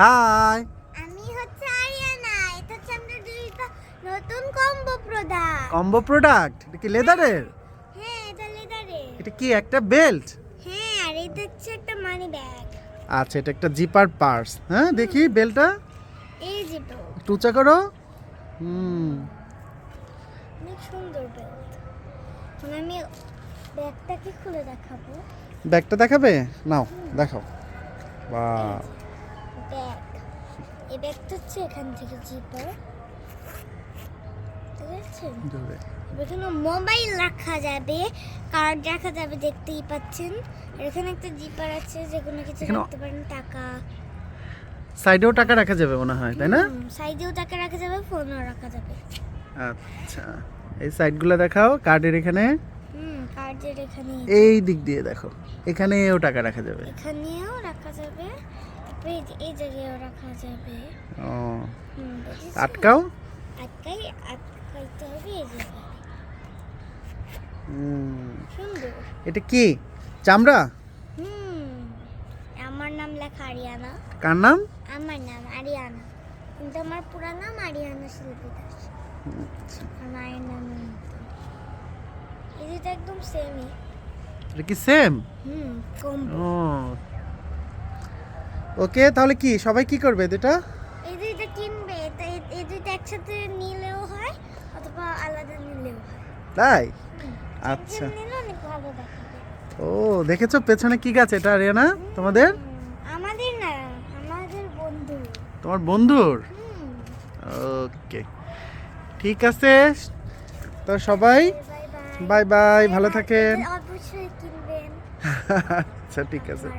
High. আমি হচ্ছে আরিয়ানা। এটা হচ্ছে আমাদের দুইটা নতুন কম্বো প্রোডাক্ট। কম্বো প্রোডাক্ট, এটা কি লেদারের? হ্যাঁ, এটা লেদারের। এটা কি একটা বেল্ট? হ্যাঁ, আর এটা হচ্ছে একটা মানি ব্যাগ। আচ্ছা, এটা একটা জিপার পার্স। হ্যাঁ, দেখি বেল্টটা এই যে তো একটু উঁচা করো। অনেক সুন্দর বেল্ট। এখন আমি ব্যাগটাকে খুলে দেখাবো। ব্যাগটা দেখাবে? নাও দেখাও। বাহ, ব্যাগ, এই ব্যাগটা হচ্ছে এখান থেকে জিপার, ঠিক আছে? এখানে মোবাইল রাখা যাবে, কার্ড রাখা যাবে, দেখতেই পাচ্ছেন। আর এখানে একটা জিপার আছে, যেখানে কিছু রাখতে পারেন, টাকা। সাইডেও টাকা রাখা যাবে মনে হয়, তাই না? সাইডেও টাকা রাখা যাবে, ফোনও রাখা যাবে। আচ্ছা, এই সাইডগুলো দেখাও কার্ডের। এখানে কার্ডের এখানে এই দিক দিয়ে দেখো, এখানেও টাকা রাখা যাবে। এখানেও রাখা যাবে, এই জায়গায়ও রাখা যাবে। ও, আটকাও। আটকাইতে হবে এই জায়গায়। সুন্দর। এটা কি চামড়া? আমার নাম লেখা আরিয়ানা। কার নাম? আমার নাম আরিয়ানা, কিন্তু আমার পুরো নাম আরিয়ানা শিল্পী দাস। আর মায়ের নাম এই দুটো একদম সেমই। এটা কি সেম? কম্বো। ও, ওকে, তাহলে কি সবাই কি করবে এটা? এই দুইটা কিনবে, এই দুইটা একসাথে নিলেও হয় অথবা আলাদা নিলেও হয়। তাই? আচ্ছা, নিলে অনেক ভালো দেখাবে। ও দেখেছো পেছনে কি গাছ এটা আরিয়ানা তোমাদের? আমাদের না, আমাদের বন্ধু। তোমার বন্ধুর? ওকে, ঠিক আছে, তো সবাই বাই বাই, ভালো থাকেন। অবশ্যই কিনবেন। আচ্ছা, ঠিক আছে।